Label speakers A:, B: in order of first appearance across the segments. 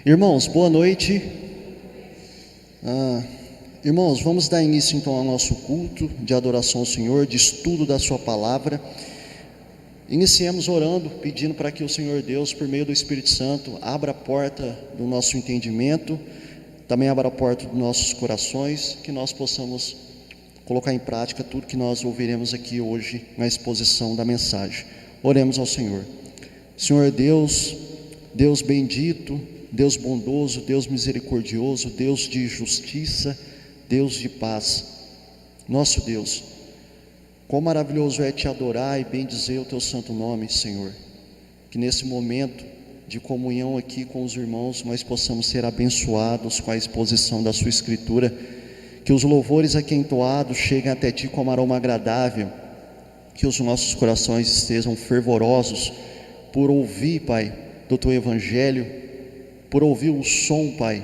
A: Irmãos, boa noite. Irmãos, vamos dar início então ao nosso culto de adoração ao Senhor, de estudo da sua palavra. Iniciemos orando, pedindo para que o Senhor Deus, por meio do Espírito Santo, abra a porta do nosso entendimento, também abra a porta dos nossos corações, que nós possamos colocar em prática tudo que nós ouviremos aqui hoje na exposição da mensagem. Oremos ao Senhor. Senhor Deus, Deus bendito, Deus bondoso, Deus misericordioso, Deus de justiça, Deus de paz, nosso Deus, quão maravilhoso é te adorar e bendizer o teu santo nome, Senhor. Que nesse momento de comunhão aqui com os irmãos, nós possamos ser abençoados com a exposição da sua Escritura, que os louvores aqui entoados cheguem até ti como aroma agradável, que os nossos corações estejam fervorosos por ouvir, Pai, do teu Evangelho, por ouvir o som, Pai,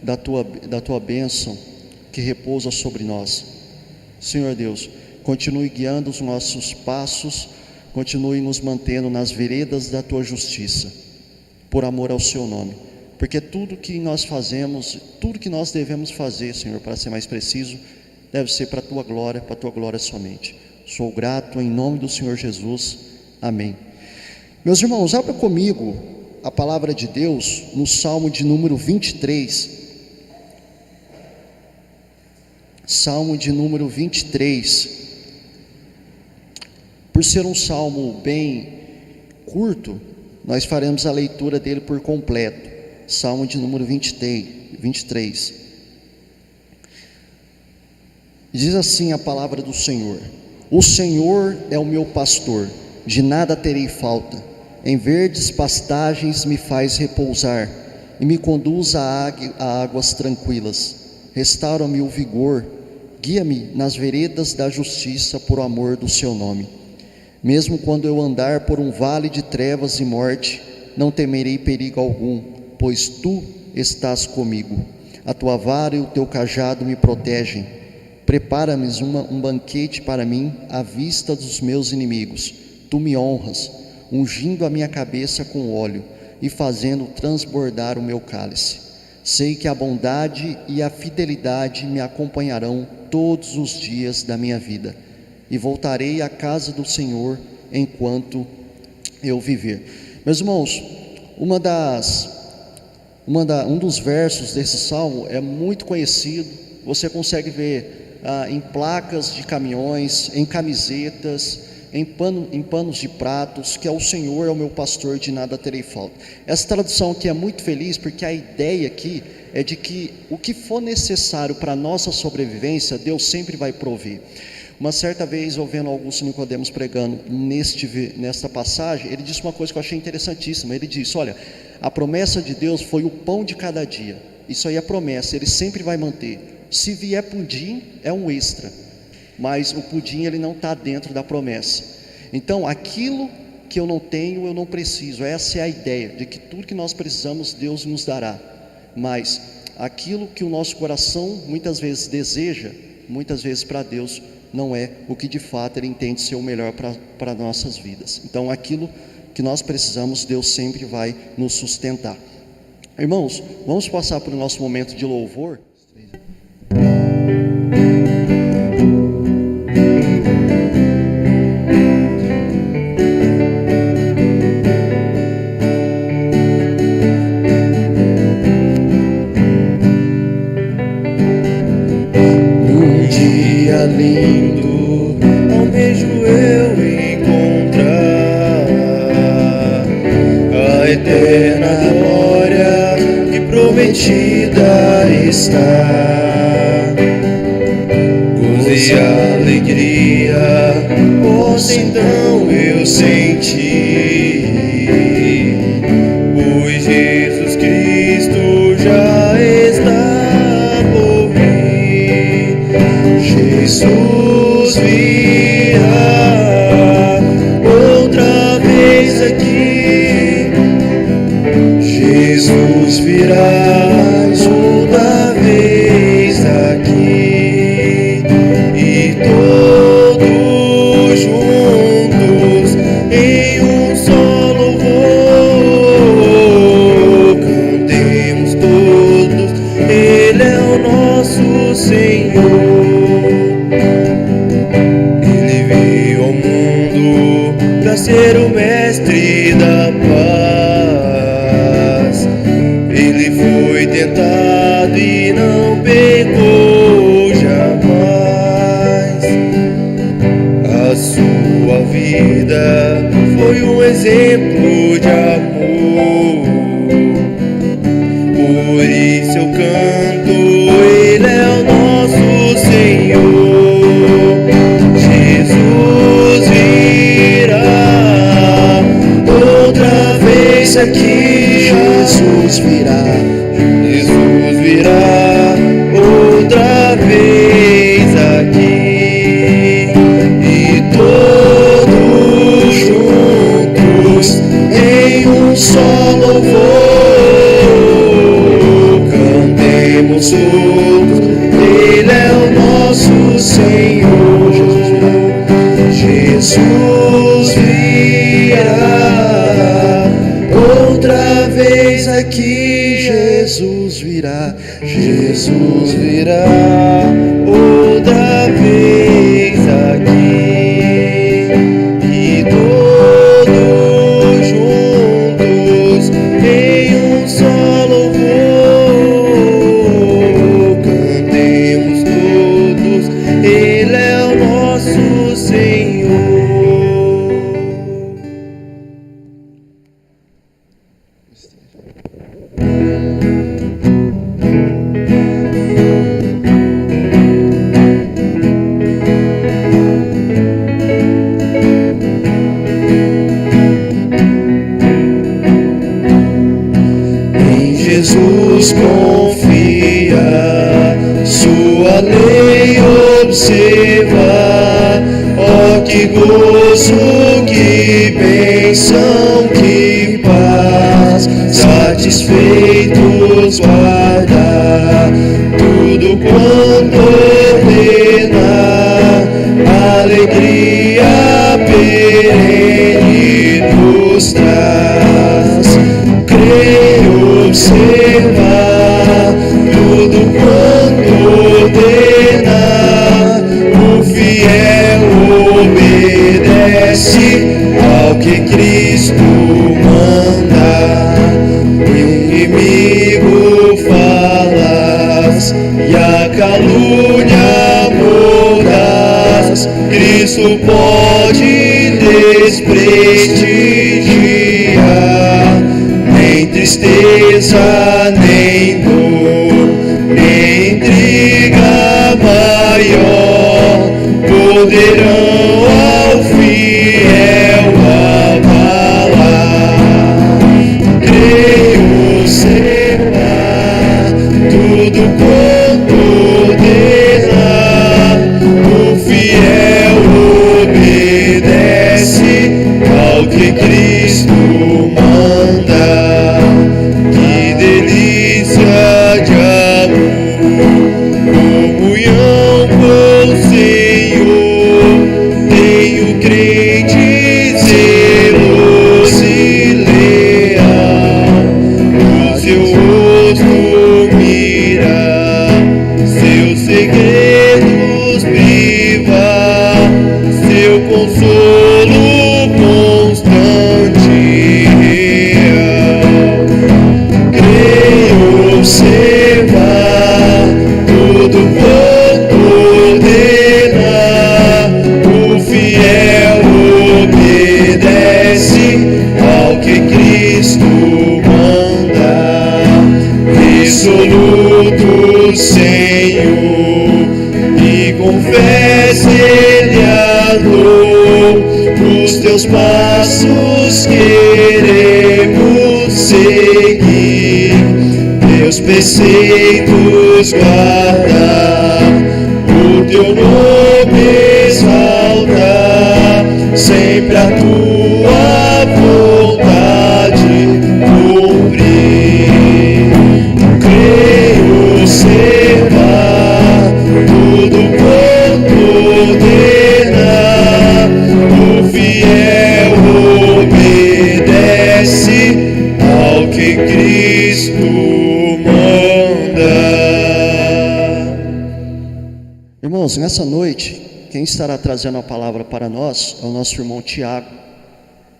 A: da tua bênção que repousa sobre nós. Senhor Deus, continue guiando os nossos passos, continue nos mantendo nas veredas da tua justiça, por amor ao seu nome, porque tudo que nós fazemos, tudo que nós devemos fazer, Senhor, para ser mais preciso, deve ser para a tua glória somente. Sou grato em nome do Senhor Jesus, amém. Meus irmãos, abra comigo a palavra de Deus no Salmo de número 23. Salmo de número 23. Por ser um salmo bem curto, nós faremos a leitura dele por completo. Salmo de número 23. Diz assim a palavra do Senhor: O Senhor é o meu pastor, de nada terei falta. Em verdes pastagens me faz repousar, e me conduz a águas tranquilas. Restaura-me o vigor, guia-me nas veredas da justiça por amor do seu nome. Mesmo quando eu andar por um vale de trevas e morte, não temerei perigo algum, pois tu estás comigo. A tua vara e o teu cajado me protegem. Prepara-me um banquete para mim à vista dos meus inimigos. Tu me honras, ungindo a minha cabeça com óleo e fazendo transbordar o meu cálice. Sei que a bondade e a fidelidade me acompanharão todos os dias da minha vida, e voltarei à casa do Senhor enquanto eu viver. Meus irmãos, um dos versos desse salmo é muito conhecido. Você consegue ver em placas de caminhões, em camisetas, em panos de pratos, que é: o Senhor é o meu pastor, de nada terei falta. Essa tradução aqui é muito feliz, porque a ideia aqui é de que o que for necessário para a nossa sobrevivência, Deus sempre vai prover. Uma certa vez, ouvindo Augusto Nicodemos pregando nesta passagem, ele disse uma coisa que eu achei interessantíssima. Ele disse: olha, a promessa de Deus foi o pão de cada dia. Isso aí é promessa, Ele sempre vai manter. Se vier pudim, é um extra, mas o pudim ele não está dentro da promessa. Então, aquilo que eu não tenho, eu não preciso. Essa é a ideia, de que tudo que nós precisamos, Deus nos dará. Mas aquilo que o nosso coração muitas vezes deseja, muitas vezes para Deus não é o que de fato Ele entende ser o melhor para nossas vidas. Então, aquilo que nós precisamos, Deus sempre vai nos sustentar. Irmãos, vamos passar para o nosso momento de louvor.
B: Lindo, almejo eu encontrar a eterna glória que prometida está. Gozo e alegria posso então eu sentir, pois Jesus Cristo já está por mim. Jesus virá outra vez aqui. Jesus virá segunda vez aqui, e todos juntos em um só louvor cantemos. seu canto, Ele é o nosso Senhor. Jesus virá outra vez aqui.
A: Jesus virá.
B: Jesus virá outra vez aqui, e todos juntos em um só louvor cantemos todos. Ele é o nosso Senhor. Jesus virá outra vez aqui. Jesus virá. Jesus virá outra vez aqui, e todos juntos em um só louvor cantemos todos. Ele é o nosso Senhor. Jesus confia, sua lei observa. Oh, que gozo, que bênção, que paz, satisfeitos guardar tudo quanto ordena, alegria perene nos traz. Creio observar tudo quanto ordena, o fiel obedece ao que Cristo manda. O inimigo falas e a calúnia mordaz, Cristo pode desprestigiar. Nem tristeza, nem dor, nem intriga maior poderão ao fiel abalar. Creio observar tudo quanto ordena, o fiel obedece ao que Cristo manda. Que delícia de amor, comunhão com o Senhor. Tem o crente zeloso e leal, o seu rosto mirar, seus segredos privar, seu consolo constante e real. Creio observar tudo quanto ordena, o fiel obedece ao que Cristo manda. Resoluto, Senhor, e confesso Ele ador. Os teus passos queremos seguir, teus preceitos guardar, o teu nome exaltar, sempre a tua vontade cumprir. Creio observar tudo quanto ordena, o fiel obedece ao que Cristo manda.
A: Irmãos, nessa noite, quem estará trazendo a palavra para nós é o nosso irmão Tiago.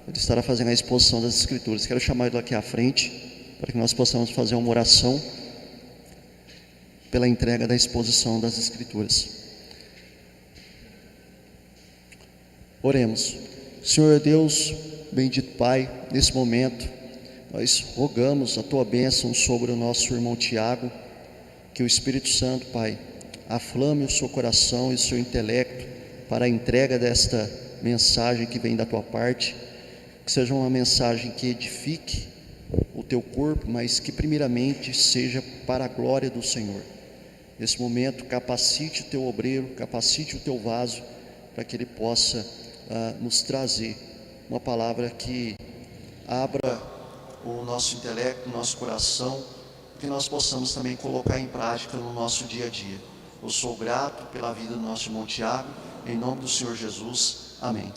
A: Ele estará fazendo a exposição das Escrituras. Quero chamar ele aqui à frente, para que nós possamos fazer uma oração pela entrega da exposição das Escrituras. Oremos. Senhor Deus, bendito Pai, nesse momento, nós rogamos a Tua bênção sobre o nosso irmão Tiago, Que o Espírito Santo, Pai, aflame o seu coração e o seu intelecto para a entrega desta mensagem que vem da tua parte, que seja uma mensagem que edifique o teu corpo, mas que primeiramente seja para a glória do Senhor. Nesse momento, capacite o teu obreiro, capacite o teu vaso, para que ele possa nos trazer uma palavra que abra o nosso intelecto, o nosso coração, que nós possamos também colocar em prática no nosso dia a dia. Eu sou grato pela vida do nosso irmão Tiago, em nome do Senhor Jesus, amém.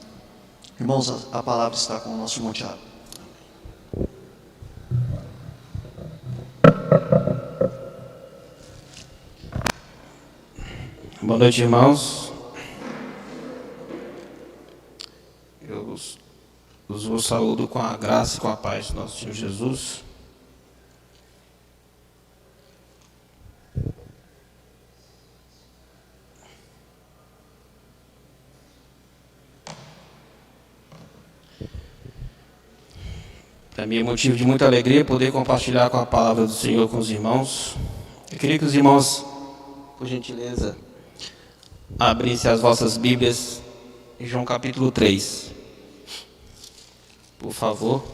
A: Irmãos, a palavra está com o nosso irmão Tiago.
C: Boa noite, irmãos. Eu os saúdo com a graça e com a paz do nosso Senhor Jesus. Para mim é motivo de muita alegria poder compartilhar com a palavra do Senhor com os irmãos. Eu queria que os irmãos, por gentileza, abrissem as vossas Bíblias em João capítulo 3. Por favor.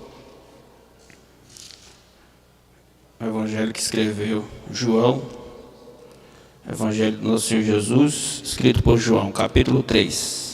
C: O Evangelho que escreveu João. Evangelho do nosso Senhor Jesus, escrito por João, capítulo 3.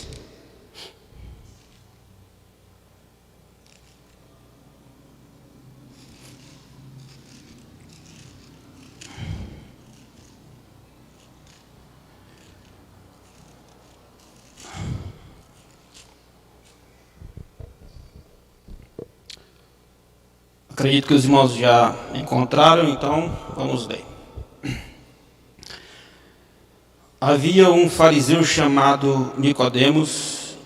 C: Acredito que os irmãos já encontraram, então vamos ler. Havia um fariseu chamado Nicodemos,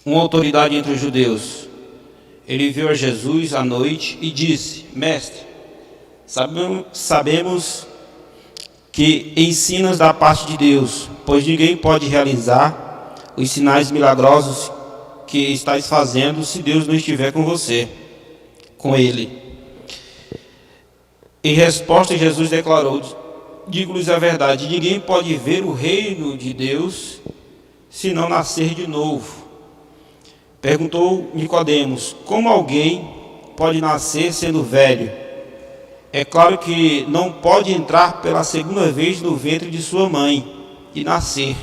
C: uma autoridade entre os judeus. Ele veio a Jesus à noite e disse: Mestre, sabemos que ensinas da parte de Deus, pois ninguém pode realizar os sinais milagrosos que estás fazendo se Deus não estiver com você. Com ele. Em resposta, Jesus declarou: digo-lhes a verdade, ninguém pode ver o reino de Deus se não nascer de novo. Perguntou Nicodemos: como alguém pode nascer sendo velho? É claro que não pode entrar pela segunda vez no ventre de sua mãe e nascer.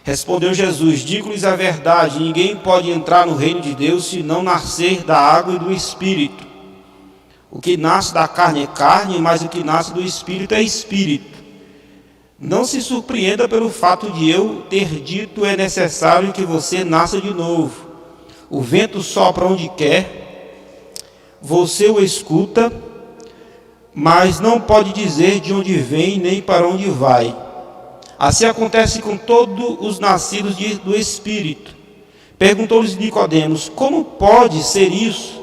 C: Respondeu Jesus: digo-lhes a verdade, ninguém pode entrar no reino de Deus se não nascer da água e do Espírito. O que nasce da carne é carne, mas o que nasce do Espírito é Espírito. Não se surpreenda pelo fato de eu ter dito é necessário que você nasça de novo. O vento sopra onde quer, você o escuta, mas não pode dizer de onde vem nem para onde vai. Assim acontece com todos os nascidos do Espírito. Perguntou-lhes Nicodemos: como pode ser isso?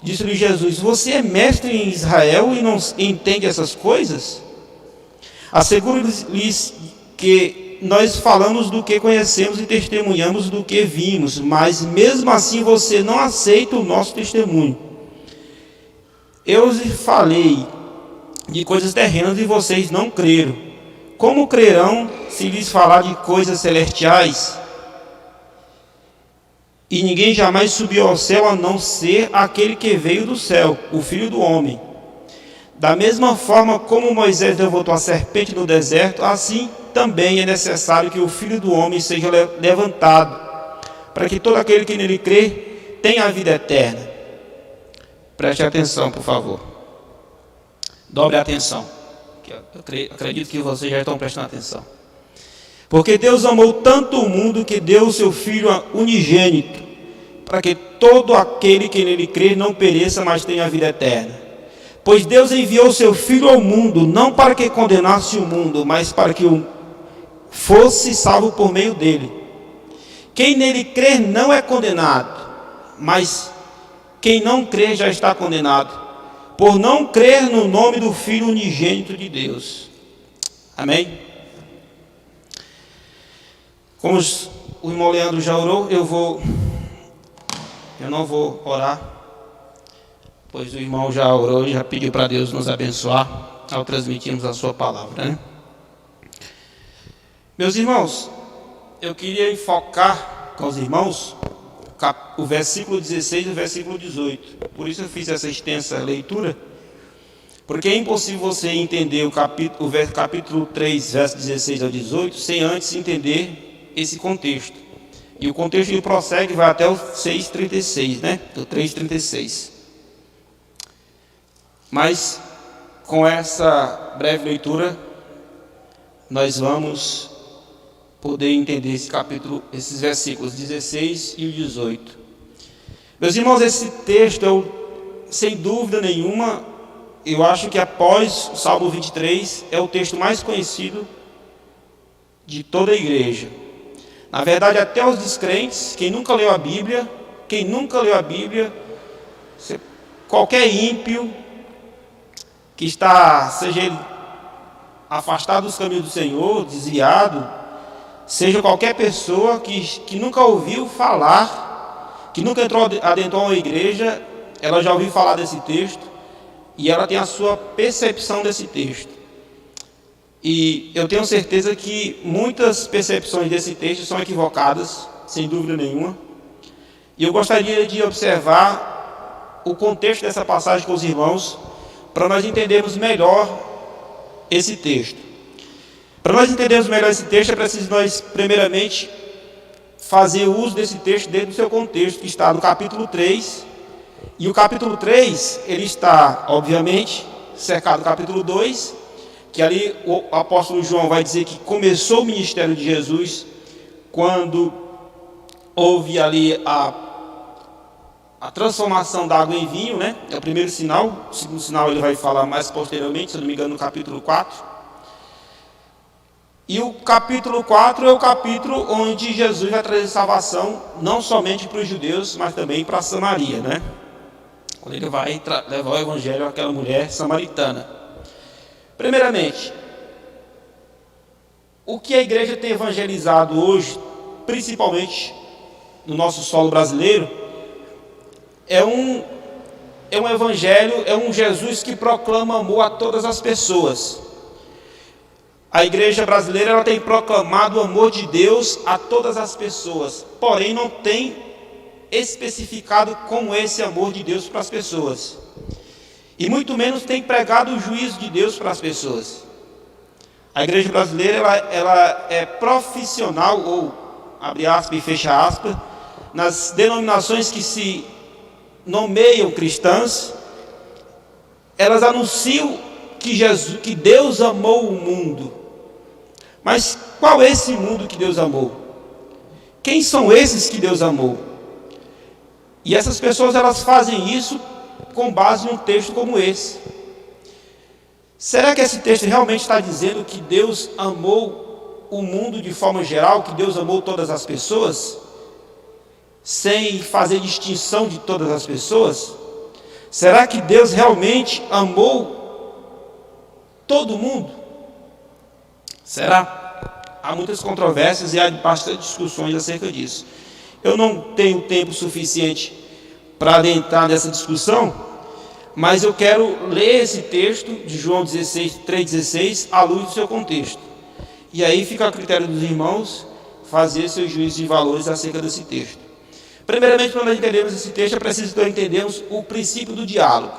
C: Disse-lhe Jesus: você é mestre em Israel e não entende essas coisas? Asseguro-lhes que nós falamos do que conhecemos e testemunhamos do que vimos, mas mesmo assim você não aceita o nosso testemunho. Eu lhes falei de coisas terrenas e vocês não creram. Como crerão se lhes falar de coisas celestiais? E ninguém jamais subiu ao céu a não ser aquele que veio do céu, o Filho do Homem. Da mesma forma como Moisés levantou a serpente no deserto, assim também é necessário que o Filho do Homem seja levantado, para que todo aquele que nele crê tenha a vida eterna. Preste atenção, por favor. Dobre a atenção. Eu acredito que vocês já estão prestando atenção. Porque Deus amou tanto o mundo que deu o seu Filho unigênito, para que todo aquele que nele crê não pereça, mas tenha a vida eterna. Pois Deus enviou o seu Filho ao mundo, não para que condenasse o mundo, mas para que fosse salvo por meio dele. Quem nele crer não é condenado, mas quem não crê já está condenado, por não crer no nome do Filho unigênito de Deus. Amém? Como o irmão Leandro já orou, eu não vou orar, pois o irmão já orou e já pediu para Deus nos abençoar. ao transmitirmos a sua palavra, né? Meus irmãos, eu queria enfocar com os irmãos o versículo 16 e o versículo 18. Por isso eu fiz essa extensa leitura, porque é impossível você entender o capítulo 3, verso 16 ao 18, sem antes entender esse contexto. E o contexto ele prossegue, vai até o 6,36, né? O 3,36. Mas, com essa breve leitura, nós vamos poder entender esse capítulo, esses versículos 16 e o 18. Meus irmãos, esse texto, sem dúvida nenhuma, eu acho que após o Salmo 23, é o texto mais conhecido de toda a igreja. Na verdade, até os descrentes, quem nunca leu a Bíblia, qualquer ímpio que está, seja ele afastado dos caminhos do Senhor, desviado, seja qualquer pessoa que nunca ouviu falar, que nunca adentrou uma igreja, ela já ouviu falar desse texto e ela tem a sua percepção desse texto. E eu tenho certeza que muitas percepções desse texto são equivocadas, sem dúvida nenhuma. E eu gostaria de observar o contexto dessa passagem com os irmãos, para nós entendermos melhor esse texto. Para nós entendermos melhor esse texto, é preciso nós, primeiramente, fazer uso desse texto dentro do seu contexto, que está no capítulo 3. E o capítulo 3, ele está, obviamente, cercado do capítulo 2, que ali o apóstolo João vai dizer que começou o ministério de Jesus quando houve ali a transformação da água em vinho, né? É o primeiro sinal. O segundo sinal ele vai falar mais posteriormente, se eu não me engano, no capítulo 4. E o capítulo 4 é o capítulo onde Jesus vai trazer salvação, não somente para os judeus, mas também para a Samaria, né? Quando ele vai levar o evangelho àquela mulher samaritana. Primeiramente, o que a igreja tem evangelizado hoje, principalmente no nosso solo brasileiro, é um evangelho, é um Jesus que proclama amor a todas as pessoas. A igreja brasileira ela tem proclamado o amor de Deus a todas as pessoas, porém não tem especificado como esse amor de Deus para as pessoas. E muito menos tem pregado o juízo de Deus para as pessoas. A igreja brasileira ela é profissional, ou abre aspas e fecha aspas, nas denominações que se nomeiam cristãs, elas anunciam que Deus amou o mundo. Mas qual é esse mundo que Deus amou? Quem são esses que Deus amou? E essas pessoas elas fazem isso com base em um texto como esse. Será que esse texto realmente está dizendo que Deus amou o mundo de forma geral, que Deus amou todas as pessoas, sem fazer distinção de todas as pessoas? Será que Deus realmente amou todo mundo? Será? Há muitas controvérsias e há bastante discussões acerca disso. Eu não tenho tempo suficiente para adentrar nessa discussão, mas eu quero ler esse texto de João 3,16 à luz do seu contexto. E aí fica a critério dos irmãos fazer seus juízos de valores acerca desse texto. Primeiramente, para nós entendermos esse texto, é preciso que nós entendermos o princípio do diálogo.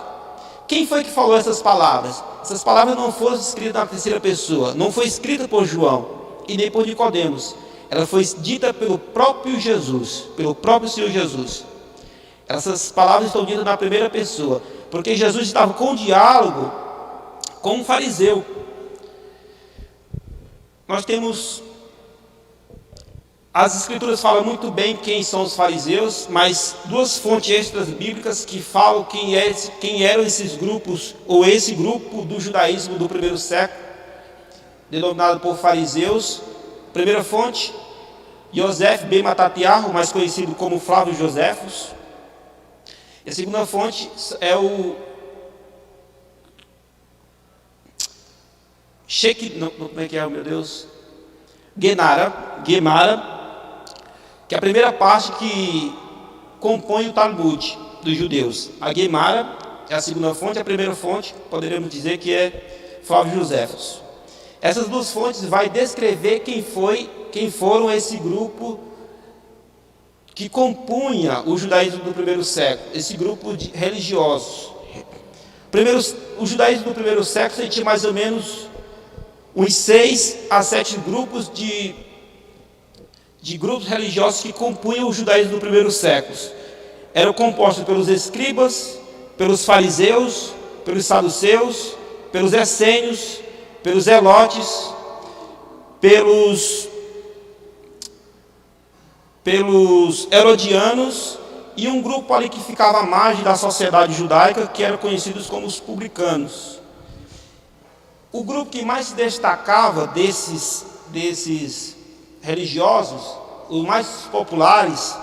C: Quem foi que falou essas palavras? Essas palavras não foram escritas na terceira pessoa, não foi escrita por João e nem por Nicodemos. Ela foi dita pelo próprio Jesus, pelo próprio Senhor Jesus. Essas palavras estão ditas na primeira pessoa, porque Jesus estava com diálogo com um fariseu. Nós temos... As escrituras falam muito bem quem são os fariseus, mas duas fontes extras bíblicas que falam quem eram esses grupos, ou esse grupo do judaísmo do primeiro século, denominado por fariseus. Primeira fonte, Yosef ben Matatiah, mais conhecido como Flávio Joséfos. E a segunda fonte é o como é que é, meu Deus? Gemara, que é a primeira parte que compõe o Talmud dos judeus. A Gemara é a segunda fonte, a primeira fonte, poderíamos dizer que é Flávio Joséfos. Essas duas fontes vai descrever quem foram esse grupo que compunha o judaísmo do primeiro século, esse grupo de religiosos. O judaísmo do primeiro século tinha mais ou menos uns 6 a 7 grupos de grupos religiosos que compunham o judaísmo do primeiro século. Eram compostos pelos escribas, pelos fariseus, pelos saduceus, pelos essênios, pelos zelotes, pelos herodianos e um grupo ali que ficava à margem da sociedade judaica, que eram conhecidos como os publicanos. O grupo que mais se destacava desses religiosos, os mais populares,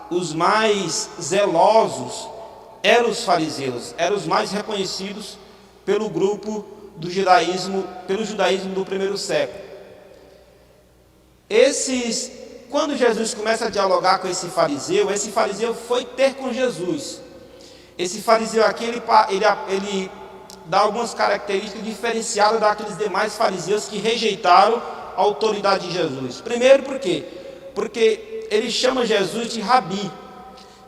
C: os mais zelosos, eram os fariseus, eram os mais reconhecidos pelo grupo do judaísmo, pelo judaísmo do primeiro século. Quando Jesus começa a dialogar com esse fariseu foi ter com Jesus. Esse fariseu aqui, ele dá algumas características diferenciadas daqueles demais fariseus que rejeitaram a autoridade de Jesus. Primeiro, por quê? Porque ele chama Jesus de Rabi.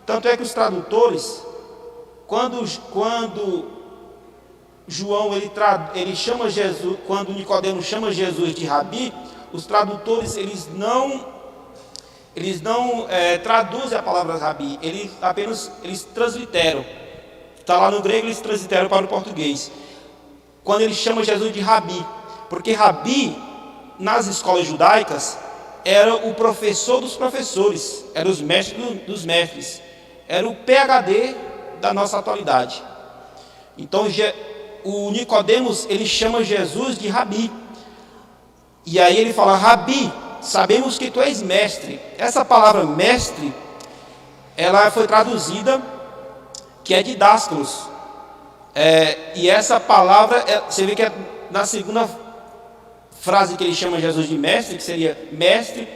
C: Tanto é que os tradutores, quando João ele chama Jesus, quando Nicodemos chama Jesus de Rabi, os tradutores eles não traduzem a palavra Rabi, eles transliteram. Está lá no grego, eles transliteram para o português. Quando ele chama Jesus de Rabi, porque Rabi nas escolas judaicas era o professor dos professores, era os mestres dos mestres, era o PhD da nossa atualidade. Então o Nicodemos ele chama Jesus de Rabi. E aí ele fala: Rabi, sabemos que tu és mestre. Essa palavra mestre, ela foi traduzida, que é didáscalos. E essa palavra, você vê que é na segunda frase que ele chama Jesus de mestre, que seria mestre,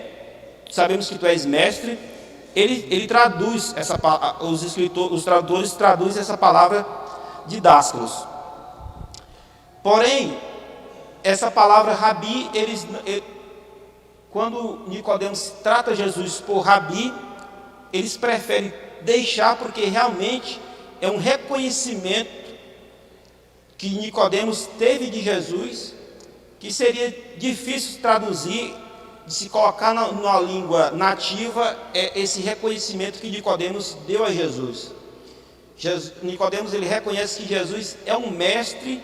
C: sabemos que tu és mestre. Ele traduz os tradutores traduzem essa palavra didáscalos. Porém, essa palavra Rabi, quando Nicodemos trata Jesus por Rabi, eles preferem deixar, porque realmente é um reconhecimento que Nicodemos teve de Jesus, que seria difícil traduzir, de se colocar na língua nativa, esse reconhecimento que Nicodemos deu a Jesus. Nicodemos ele reconhece que Jesus é um mestre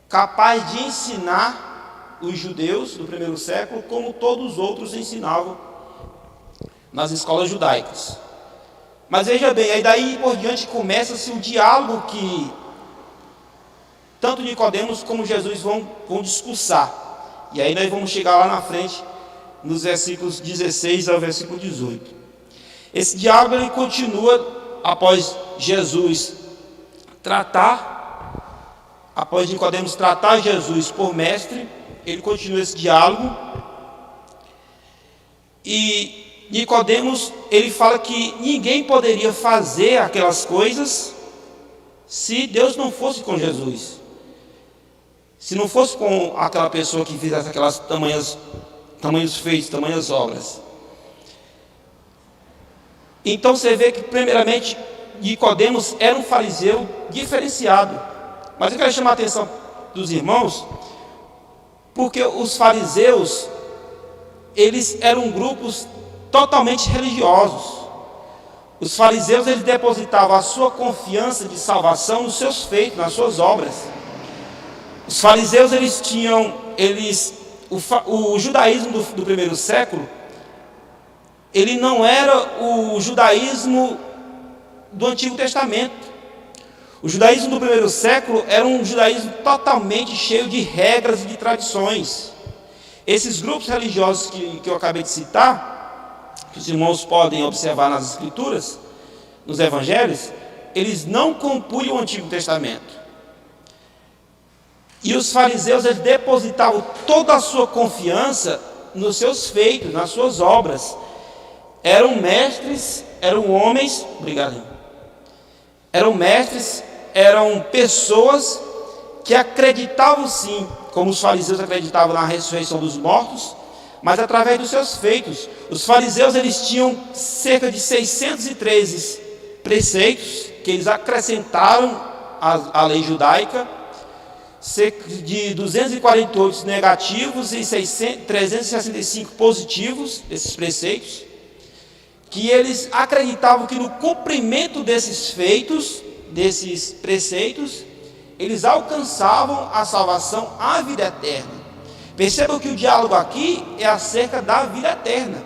C: capaz de ensinar os judeus do primeiro século como todos os outros ensinavam nas escolas judaicas. Mas veja bem, aí daí por diante começa-se o diálogo que tanto Nicodemos como Jesus vão discursar. E aí nós vamos chegar lá na frente, nos versículos 16 ao versículo 18. Esse diálogo ele continua após Nicodemos tratar Jesus por mestre, ele continua esse diálogo. E Nicodemos, ele fala que ninguém poderia fazer aquelas coisas se Deus não fosse com Jesus. Se não fosse com aquela pessoa que fizesse aquelas tamanhos feitos, tamanhas obras. Então você vê que primeiramente Nicodemos era um fariseu diferenciado. Mas eu quero chamar a atenção dos irmãos, porque os fariseus, eles eram grupos totalmente religiosos. Os fariseus, eles depositavam a sua confiança de salvação nos seus feitos, nas suas obras. Os fariseus, o judaísmo do primeiro século, ele não era o judaísmo do Antigo Testamento. O judaísmo do primeiro século era um judaísmo totalmente cheio de regras e de tradições. Esses grupos religiosos que eu acabei de citar, que os irmãos podem observar nas Escrituras, nos Evangelhos, eles não compunham o Antigo Testamento. E os fariseus, eles depositavam toda a sua confiança nos seus feitos, nas suas obras. Eram mestres, eram homens, eram mestres, eram pessoas que acreditavam sim, como os fariseus acreditavam na ressurreição dos mortos, mas através dos seus feitos. Os fariseus, eles tinham cerca de 613 preceitos que eles acrescentaram à lei judaica, cerca de 248 negativos e 365 positivos desses preceitos, que eles acreditavam que no cumprimento desses feitos, desses preceitos, eles alcançavam a salvação, a vida eterna. Percebam que o diálogo aqui é acerca da vida eterna.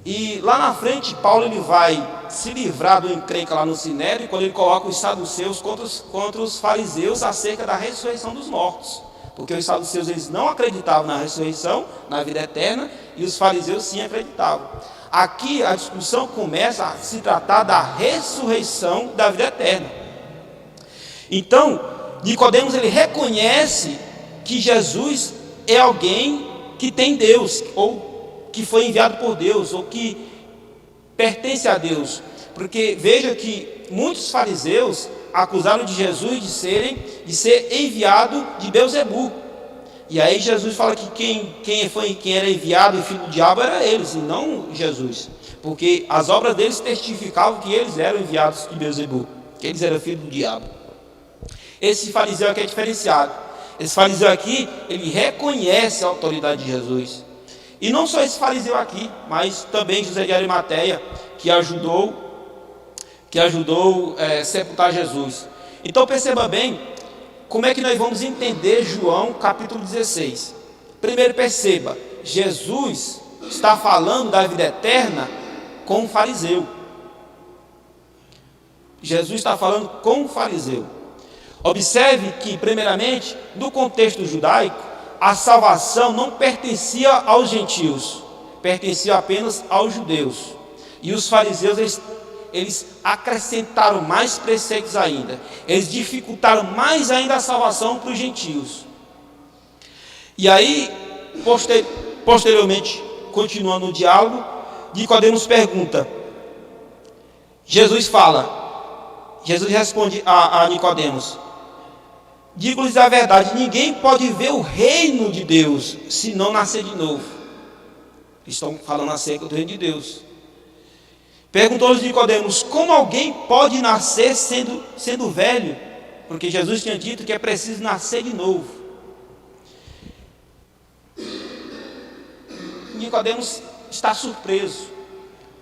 C: E lá na frente, Paulo ele vai se livrar do encrenca lá no Sinédrio, quando ele coloca os saduceus contra os fariseus acerca da ressurreição dos mortos. Porque os saduceus eles não acreditavam na ressurreição, na vida eterna, e os fariseus sim acreditavam. Aqui a discussão começa a se tratar da ressurreição da vida eterna. Então, Nicodemos ele reconhece que Jesus é alguém que tem Deus, ou que foi enviado por Deus, ou que pertence a Deus. Porque veja que muitos fariseus acusaram de Jesus de ser enviado de Beelzebul. E aí Jesus fala que quem era enviado e filho do diabo era eles, e não Jesus. Porque as obras deles testificavam que eles eram enviados de Beelzebul, que eles eram filhos do diabo. Esse fariseu aqui é diferenciado. Esse fariseu aqui, ele reconhece a autoridade de Jesus. E não só esse fariseu aqui, mas também José de Arimateia, que ajudou sepultar Jesus. Então perceba bem como é que nós vamos entender João capítulo 16. Primeiro perceba, Jesus está falando da vida eterna com um fariseu. Jesus está falando com um fariseu. Observe que, primeiramente, no contexto judaico, a salvação não pertencia aos gentios, pertencia apenas aos judeus. E os fariseus, eles acrescentaram mais preceitos ainda. Eles dificultaram mais ainda a salvação para os gentios. E aí, posteriormente, continuando o diálogo, Nicodemos pergunta. Jesus responde a Nicodemos: digo-lhes a verdade, ninguém pode ver o reino de Deus se não nascer de novo. Estão falando acerca do reino de Deus. Perguntou-lhes Nicodemos: como alguém pode nascer sendo velho? Porque Jesus tinha dito que é preciso nascer de novo. Nicodemos está surpreso.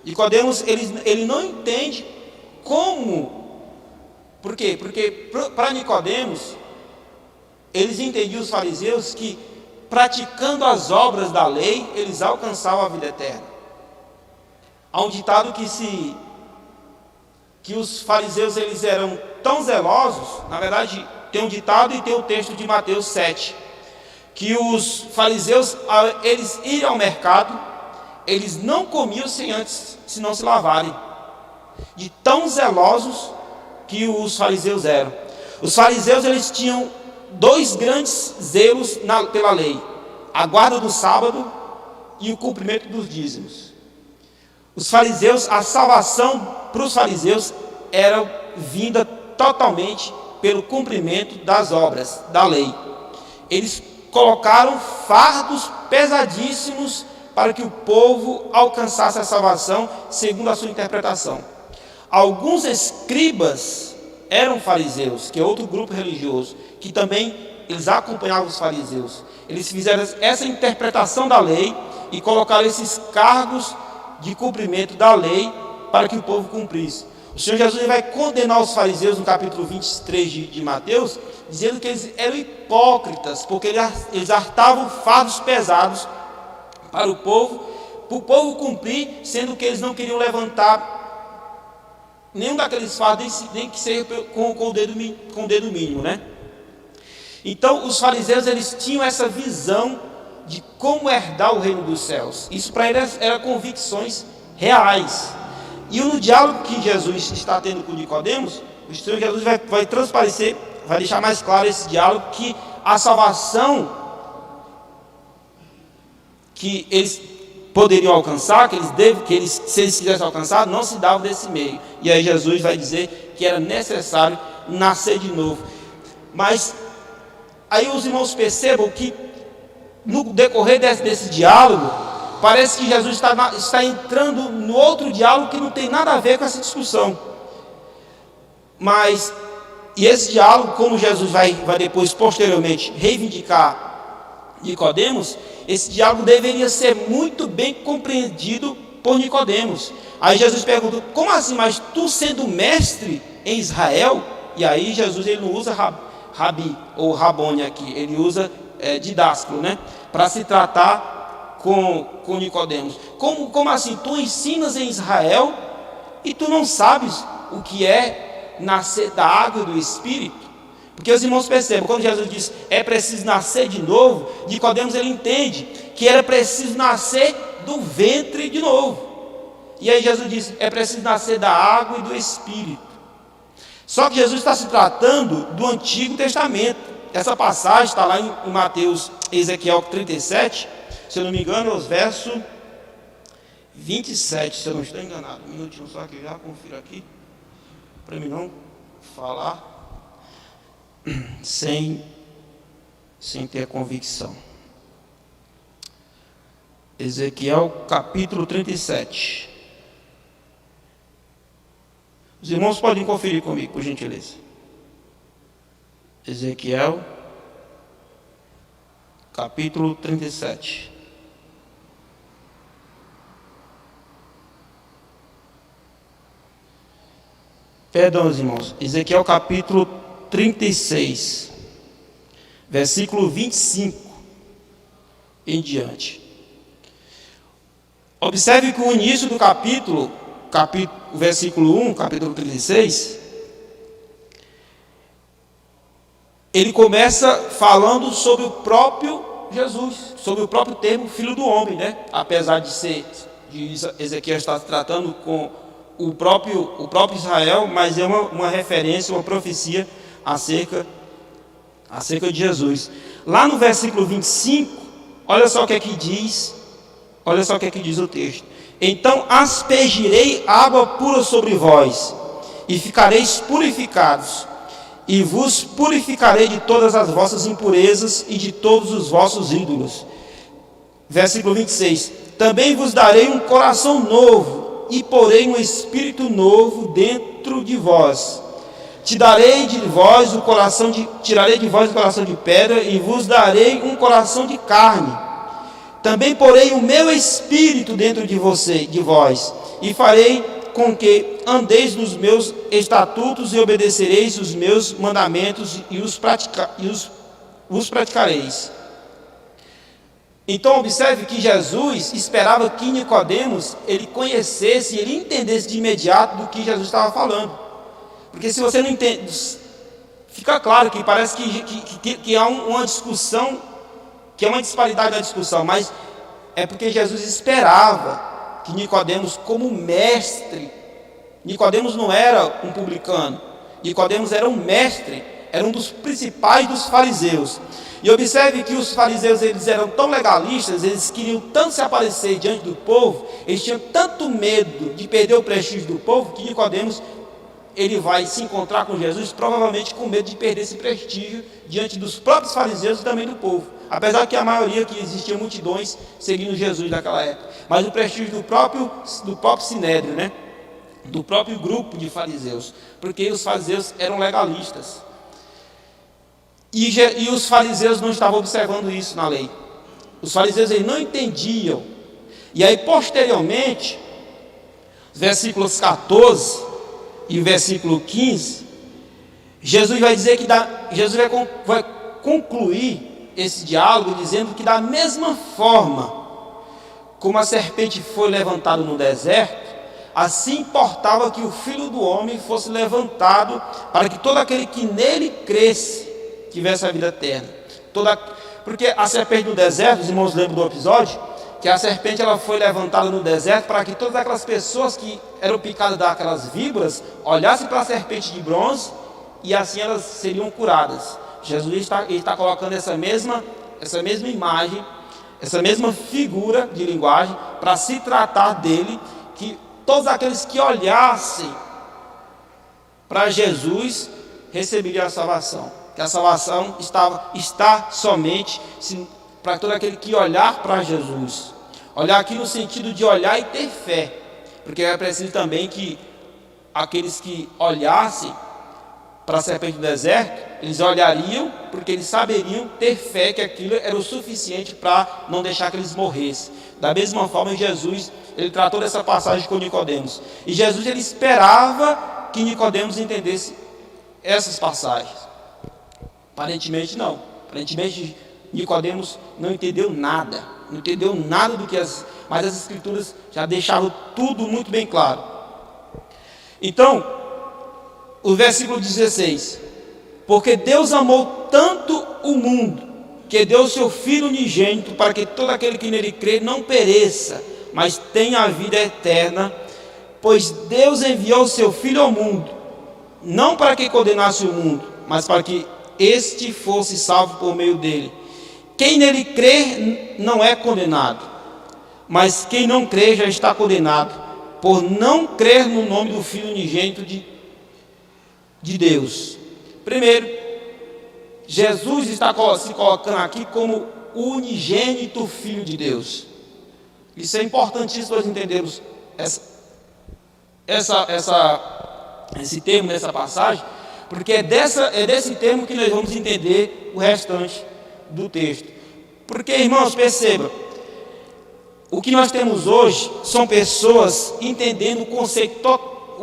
C: Nicodemos ele não entende como. Por quê? Porque para Nicodemos, eles entendiam, os fariseus, que praticando as obras da lei, eles alcançavam a vida eterna. Há um ditado que os fariseus eles eram tão zelosos. Na verdade, tem um ditado e tem o texto de Mateus 7, que os fariseus, eles iam ao mercado, eles não comiam se não se lavarem, de tão zelosos que os fariseus eram. Os fariseus eles tinham dois grandes zelos pela lei: a guarda do sábado e o cumprimento dos dízimos. Os fariseus, a salvação para os fariseus era vinda totalmente pelo cumprimento das obras da lei. Eles colocaram fardos pesadíssimos para que o povo alcançasse a salvação segundo a sua interpretação. Alguns escribas eram fariseus, que é outro grupo religioso, que também eles acompanhavam os fariseus. Eles fizeram essa interpretação da lei e colocaram esses cargos de cumprimento da lei para que o povo cumprisse. O Senhor Jesus vai condenar os fariseus no capítulo 23 de Mateus, dizendo que eles eram hipócritas, porque eles artavam fardos pesados para o povo cumprir, sendo que eles não queriam levantar nenhum daqueles fardos, nem que seja com o dedo mínimo, né? Então os fariseus eles tinham essa visão de como herdar o reino dos céus. Isso para eles eram convicções reais. E no diálogo que Jesus está tendo com Nicodemos, o Senhor Jesus vai transparecer, vai deixar mais claro esse diálogo, que a salvação que eles poderiam alcançar, se eles quisessem alcançar, não se dava desse meio. E aí Jesus vai dizer que era necessário nascer de novo. Mas Aí os irmãos percebam que no decorrer desse diálogo, parece que Jesus está entrando no outro diálogo que não tem nada a ver com essa discussão. E esse diálogo, como Jesus vai depois, posteriormente, reivindicar Nicodemos, esse diálogo deveria ser muito bem compreendido por Nicodemos. Aí Jesus pergunta: como assim? Mas tu sendo mestre em Israel? E aí Jesus ele não usa rabi ou rabone aqui, ele usa didásculo, né? Para se tratar com Nicodemos. Como assim? Tu ensinas em Israel e tu não sabes o que é nascer da água e do Espírito? Porque os irmãos percebem, quando Jesus diz é preciso nascer de novo, Nicodemos ele entende que era preciso nascer do ventre de novo. E aí Jesus diz, é preciso nascer da água e do Espírito. Só que Jesus está se tratando do Antigo Testamento. Essa passagem está lá em Mateus, Ezequiel 37, se eu não me engano, é os versos 27, se eu não estou enganado. Um minutinho só que eu já confiro aqui, para mim não falar sem ter convicção. Ezequiel capítulo 37. Os irmãos podem conferir comigo, por gentileza. Ezequiel capítulo 37. Perdão, irmãos. Ezequiel capítulo 36, versículo 25 em diante. Observe que o início do capítulo, versículo 1, capítulo 36, ele começa falando sobre o próprio Jesus, sobre o próprio termo Filho do Homem, né? Apesar de Ezequiel estar tratando com o próprio Israel, mas é uma referência, uma profecia acerca de Jesus. Lá no versículo 25, olha só o que é que diz o texto. Então aspergirei água pura sobre vós, e ficareis purificados, e vos purificarei de todas as vossas impurezas e de todos os vossos ídolos. Versículo 26. Também vos darei um coração novo, e porei um espírito novo dentro de vós. Tirarei de vós o coração de pedra, e vos darei um coração de carne. Também porei o meu espírito dentro de vós, e farei com que andeis nos meus estatutos e obedecereis os meus mandamentos e os praticareis. Então observe que Jesus esperava que Nicodemos ele conhecesse, ele entendesse de imediato do que Jesus estava falando. Porque se você não entende, fica claro que parece que há uma discussão, que é uma disparidade na discussão, mas é porque Jesus esperava que Nicodemos, como mestre, Nicodemos não era um publicano, Nicodemos era um mestre, era um dos principais dos fariseus. E observe que os fariseus eles eram tão legalistas, eles queriam tanto se aparecer diante do povo, eles tinham tanto medo de perder o prestígio do povo, que Nicodemos ele vai se encontrar com Jesus, provavelmente com medo de perder esse prestígio diante dos próprios fariseus e também do povo. Apesar que a maioria que existia multidões seguindo Jesus naquela época. Mas o prestígio do próprio Sinédrio, né? Do próprio grupo de fariseus. Porque os fariseus eram legalistas. E os fariseus não estavam observando isso na lei. Os fariseus eles não entendiam. E aí posteriormente, versículos 14... e o versículo 15, Jesus vai dizer que Jesus vai concluir esse diálogo dizendo que da mesma forma como a serpente foi levantada no deserto, assim importava que o Filho do Homem fosse levantado para que todo aquele que nele cresce tivesse a vida eterna. Porque a serpente no deserto, os irmãos lembram do episódio, que a serpente ela foi levantada no deserto para que todas aquelas pessoas que eram picadas daquelas víboras olhassem para a serpente de bronze e assim elas seriam curadas. Jesus está colocando essa mesma imagem, essa mesma figura de linguagem para se tratar dele, que todos aqueles que olhassem para Jesus receberiam a salvação. que a salvação está somente para todo aquele que olhar para Jesus. Olhar aqui no sentido de olhar e ter fé, porque é preciso também que aqueles que olhassem para a serpente do deserto, eles olhariam porque eles saberiam ter fé que aquilo era o suficiente para não deixar que eles morressem. Da mesma forma, Jesus, ele tratou dessa passagem com Nicodemos. E Jesus, ele esperava que Nicodemos entendesse essas passagens. Aparentemente não. Aparentemente Nicodemos não entendeu nada. Não entendeu nada do que mas as Escrituras já deixavam tudo muito bem claro. Então, o versículo 16: porque Deus amou tanto o mundo, que deu o seu Filho unigênito, para que todo aquele que nele crê não pereça, mas tenha a vida eterna. Pois Deus enviou o seu Filho ao mundo, não para que condenasse o mundo, mas para que este fosse salvo por meio dele. Quem nele crê não é condenado, mas quem não crê já está condenado, por não crer no nome do Filho unigênito de Deus. Primeiro, Jesus está se colocando aqui como o unigênito Filho de Deus. Isso é importantíssimo nós entendermos esse termo nessa passagem, porque é desse termo que nós vamos entender o restante do texto. Porque, irmãos, perceba, o que nós temos hoje são pessoas entendendo o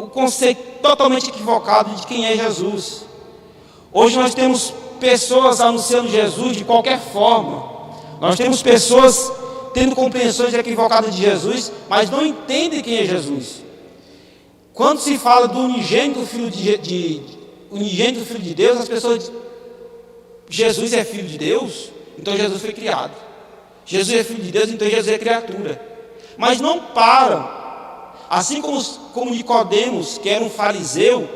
C: conceito totalmente equivocado de quem é Jesus. Hoje nós temos pessoas anunciando Jesus de qualquer forma. Nós temos pessoas tendo compreensões equivocadas de Jesus, mas não entendem quem é Jesus. Quando se fala do unigênito Filho unigênito Filho de Deus, as pessoas dizem: Jesus é Filho de Deus? Então Jesus foi criado. Jesus é Filho de Deus, então Jesus é criatura. Mas não param. Assim como Nicodemos, que era um fariseu,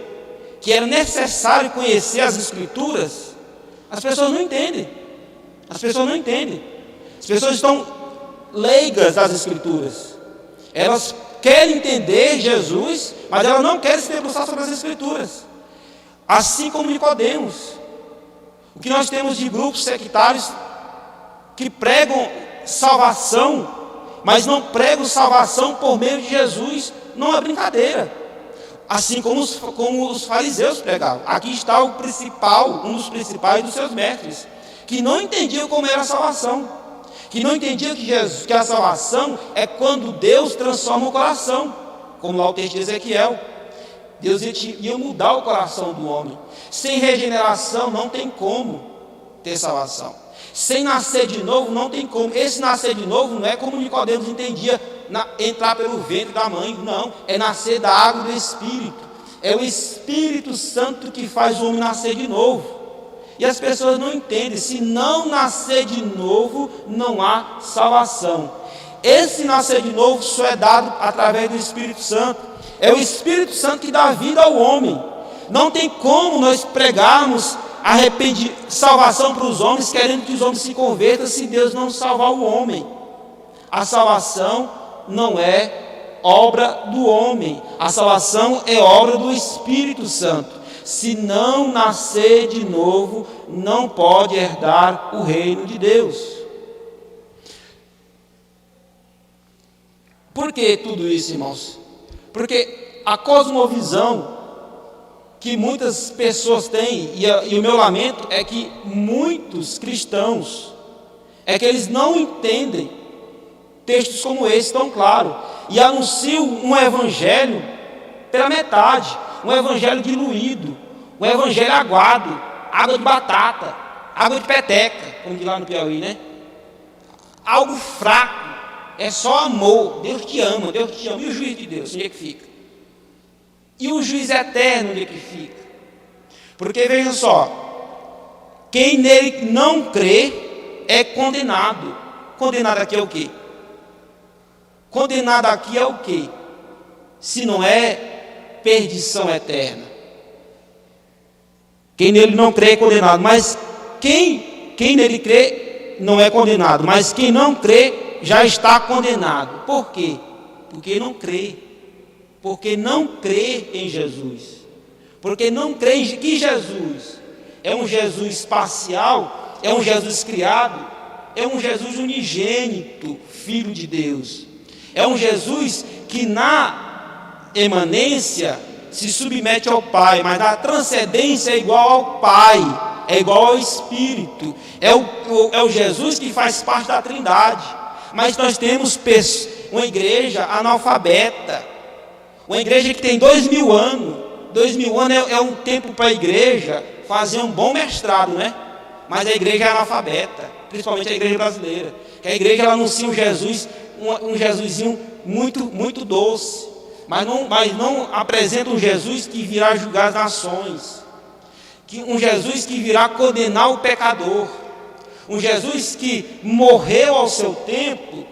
C: que era necessário conhecer as Escrituras, as pessoas não entendem. As pessoas não entendem. As pessoas estão leigas das Escrituras. Elas querem entender Jesus, mas elas não querem se debruçar sobre as Escrituras. Assim como Nicodemos. O que nós temos de grupos sectários que pregam salvação, mas não pregam salvação por meio de Jesus, não é brincadeira. Assim como os fariseus pregavam. Aqui está um dos principais dos seus mestres, que não entendiam como era a salvação, que não entendiam que a salvação é quando Deus transforma o coração, como lá o texto de Ezequiel. Deus ia mudar o coração do homem. Sem regeneração não tem como ter salvação. Sem nascer de novo não tem como. Esse nascer de novo não é como Nicodemos entendia, entrar pelo ventre da mãe. Não, é nascer da água do Espírito. É o Espírito Santo que faz o homem nascer de novo. E as pessoas não entendem. Se não nascer de novo, não há salvação. Esse nascer de novo só é dado através do Espírito Santo. É o Espírito Santo que dá vida ao homem. Não tem como nós pregarmos salvação para os homens, querendo que os homens se convertam, se Deus não salvar o homem. A salvação não é obra do homem. A salvação é obra do Espírito Santo. Se não nascer de novo, não pode herdar o reino de Deus. Por que tudo isso, irmãos? Porque a cosmovisão que muitas pessoas têm, e o meu lamento é que muitos cristãos, é que eles não entendem textos como esse tão claro, e anunciam um evangelho pela metade, um evangelho diluído, um evangelho aguado, água de batata, água de peteca, como diz lá no Piauí, né? Algo fraco. É só amor. Deus te ama, Deus te ama. E o juiz de Deus, onde é que fica? E o juiz eterno, onde é que fica? Porque vejam só, quem nele não crê é condenado. Condenado aqui é o quê? Condenado aqui é o quê? Se não é perdição eterna. Quem nele não crê é condenado. Mas quem nele crê não é condenado. Mas quem não crê já está condenado. Por quê? Porque não crê. Porque não crê em Jesus. Porque não crê que Jesus é um Jesus parcial, é um Jesus criado, é um Jesus unigênito, Filho de Deus. É um Jesus que na emanência se submete ao Pai, mas na transcendência é igual ao Pai, é igual ao Espírito. É o Jesus que faz parte da Trindade. Mas nós temos uma igreja analfabeta, uma igreja que tem 2000 anos. 2000 anos é um tempo para a igreja fazer um bom mestrado, né? Mas a igreja é analfabeta, principalmente a igreja brasileira. Que a igreja ela anuncia um Jesus, um Jesusinho muito doce, mas não apresenta um Jesus que virá julgar as nações, um Jesus que virá condenar o pecador, um Jesus que morreu ao seu tempo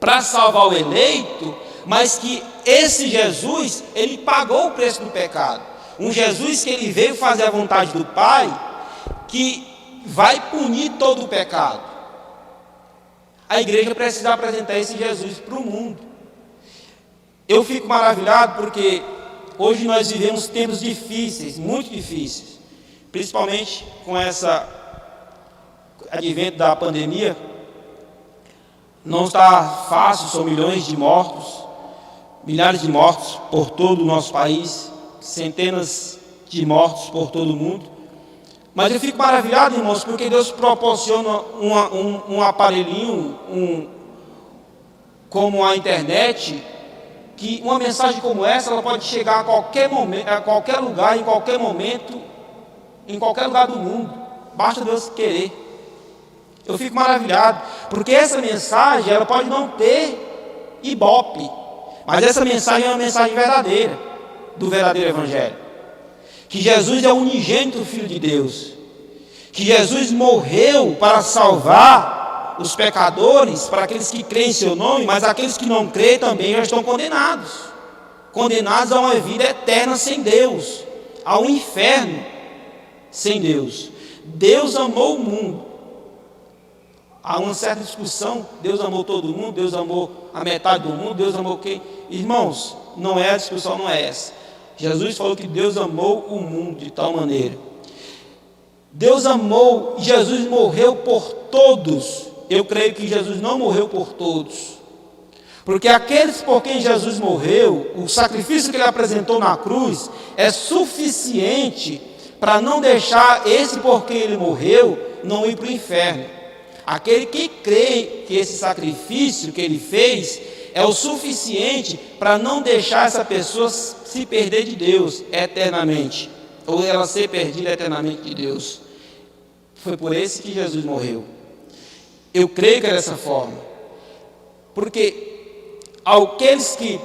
C: para salvar o eleito, mas que esse Jesus, ele pagou o preço do pecado. Um Jesus que ele veio fazer a vontade do Pai, que vai punir todo o pecado. A igreja precisa apresentar esse Jesus para o mundo. Eu fico maravilhado porque hoje nós vivemos tempos difíceis, muito difíceis, principalmente com essa advento da pandemia. Não está fácil, são milhões de mortos, milhares de mortos por todo o nosso país, centenas de mortos por todo o mundo. Mas eu fico maravilhado, irmãos, porque Deus proporciona um aparelhinho, como a internet, que uma mensagem como essa ela pode chegar a qualquer momento, a qualquer lugar, em qualquer momento, em qualquer lugar do mundo. Basta Deus querer. Eu fico maravilhado, porque essa mensagem ela pode não ter ibope, mas essa mensagem é uma mensagem verdadeira, do verdadeiro Evangelho. Que Jesus é o unigênito Filho de Deus, que Jesus morreu para salvar os pecadores, para aqueles que creem em seu nome, mas aqueles que não creem também já estão condenados a uma vida eterna sem Deus, ao inferno sem Deus. Deus amou o mundo. Há uma certa discussão, Deus amou todo mundo, Deus amou a metade do mundo, Deus amou quem? Irmãos, não é a discussão, não é essa. Jesus falou que Deus amou o mundo de tal maneira. Deus amou, Jesus morreu por todos. Eu creio que Jesus não morreu por todos, porque aqueles por quem Jesus morreu, o sacrifício que ele apresentou na cruz, é suficiente para não deixar esse por quem ele morreu não ir para o inferno. Aquele que crê que esse sacrifício que ele fez é o suficiente para não deixar essa pessoa se perder de Deus eternamente, ou ela ser perdida eternamente de Deus. Foi por esse que Jesus morreu. Eu creio que é dessa forma, porque aqueles que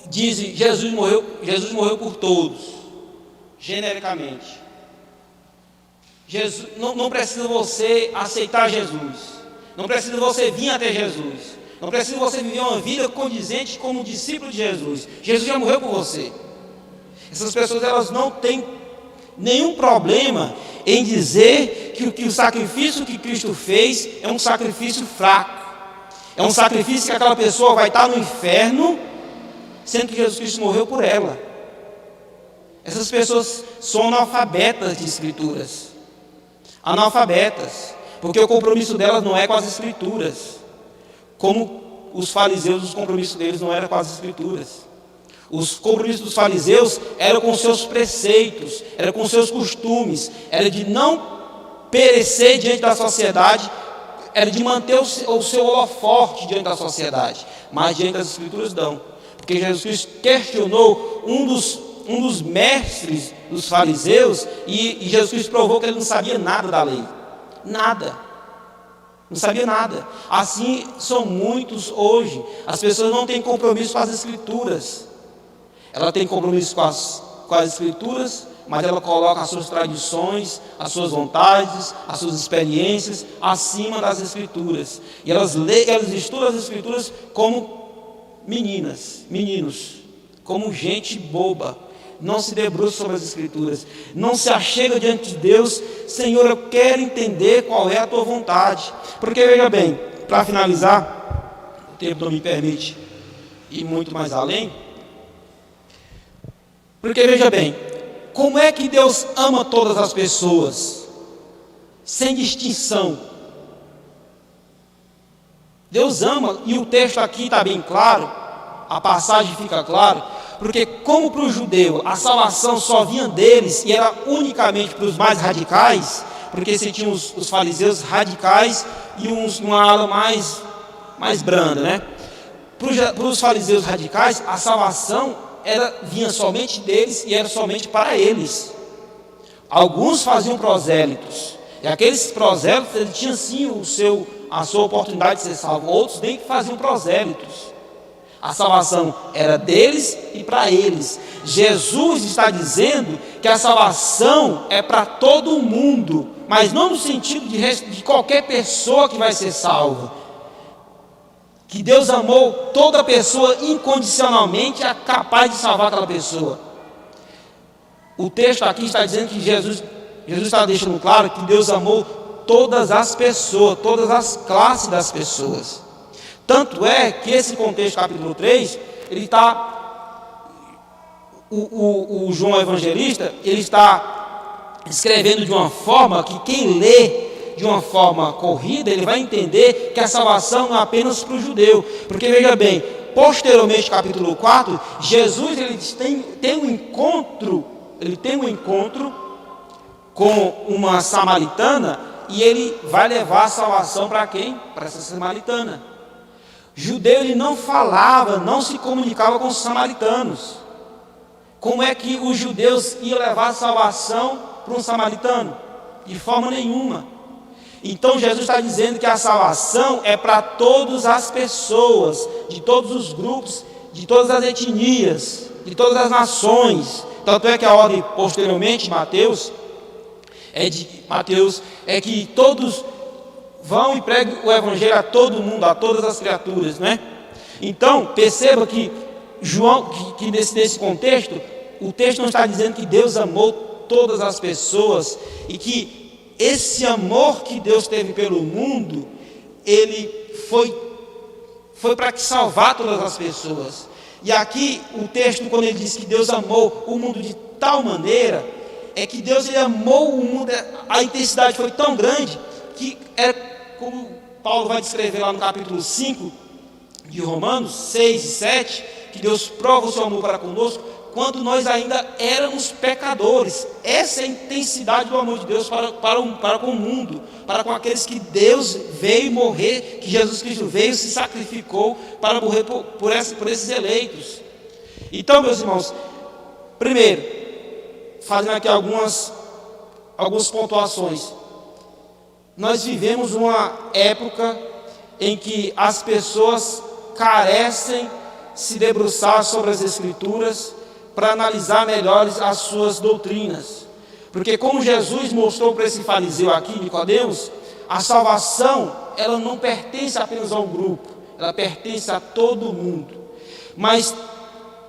C: dizem Jesus morreu por todos, genericamente. Jesus, não precisa você aceitar Jesus, não precisa você vir até Jesus, não precisa você viver uma vida condizente como discípulo de Jesus. Jesus já morreu por você. Essas pessoas elas não têm nenhum problema em dizer que o sacrifício que Cristo fez é um sacrifício fraco, é um sacrifício que aquela pessoa vai estar no inferno, sendo que Jesus Cristo morreu por ela. Essas pessoas são analfabetas de escrituras, analfabetas, porque o compromisso delas não é com as escrituras, como os fariseus, os compromissos deles não eram com as escrituras. Os compromissos dos fariseus eram com seus preceitos, eram com seus costumes, era de não perecer diante da sociedade, era de manter o seu holoforte diante da sociedade, mas diante das escrituras não, porque Jesus Cristo questionou um dos mestres dos fariseus, e Jesus Cristo provou que ele não sabia nada da lei, nada, não sabia nada. Assim são muitos hoje. As pessoas não têm compromisso com as escrituras, ela tem compromisso com as escrituras, mas ela coloca as suas tradições, as suas vontades, as suas experiências acima das escrituras, e elas estudam as escrituras como meninos, como gente boba. Não se debruça sobre as escrituras, não se achega diante de Deus. Senhor, eu quero entender qual é a tua vontade. Porque veja bem, para finalizar, o tempo não me permite ir muito mais além. Porque veja bem, Como é que Deus ama todas as pessoas, sem distinção? Deus ama, e o texto aqui está bem claro, a passagem fica clara, porque como para o judeu a salvação só vinha deles e era unicamente para os mais radicais, porque você tinha os fariseus radicais e uma ala mais branda, né? Para os fariseus radicais, a salvação vinha somente deles e era somente para eles. Alguns faziam prosélitos, e aqueles prosélitos eles tinham sim a sua oportunidade de ser salvo. Outros nem faziam prosélitos. A salvação era deles e para eles. Jesus está dizendo que a salvação é para todo mundo, mas não no sentido de qualquer pessoa que vai ser salva. Que Deus amou toda pessoa incondicionalmente, é capaz de salvar aquela pessoa. O texto aqui está dizendo que Jesus está deixando claro que Deus amou todas as pessoas, todas as classes das pessoas. Tanto é que esse contexto, capítulo 3, ele está, o João Evangelista, ele está escrevendo de uma forma que quem lê de uma forma corrida, ele vai entender que a salvação não é apenas para o judeu. Porque veja bem, posteriormente, capítulo 4, Jesus ele tem um encontro com uma samaritana, e ele vai levar a salvação para quem? Para essa samaritana. Judeu ele não falava, não se comunicava com os samaritanos. Como é que os judeus iam levar a salvação para um samaritano? De forma nenhuma. Então Jesus está dizendo que a salvação é para todas as pessoas, de todos os grupos, de todas as etnias, de todas as nações. Tanto é que a ordem posteriormente, Mateus, é que todos vão e preguem o evangelho a todo mundo, a todas as criaturas, né? Então, perceba que João, que nesse contexto, o texto não está dizendo que Deus amou todas as pessoas, e que esse amor que Deus teve pelo mundo, ele foi para que salvar todas as pessoas. E aqui o texto, quando ele diz que Deus amou o mundo de tal maneira, é que Deus ele amou o mundo, a intensidade foi tão grande, que é como Paulo vai descrever lá no capítulo 5 de Romanos 6 e 7, que Deus prova o seu amor para conosco, quando nós ainda éramos pecadores. Essa é a intensidade do amor de Deus para com o mundo, para com aqueles que Deus veio morrer, que Jesus Cristo veio e se sacrificou para morrer por esses eleitos. Então, meus irmãos, primeiro, fazendo aqui algumas pontuações. Nós vivemos uma época em que as pessoas carecem se debruçar sobre as Escrituras para analisar melhor as suas doutrinas. Porque como Jesus mostrou para esse fariseu aqui, Nicodemos, a salvação, ela não pertence apenas a um grupo, ela pertence a todo mundo. Mas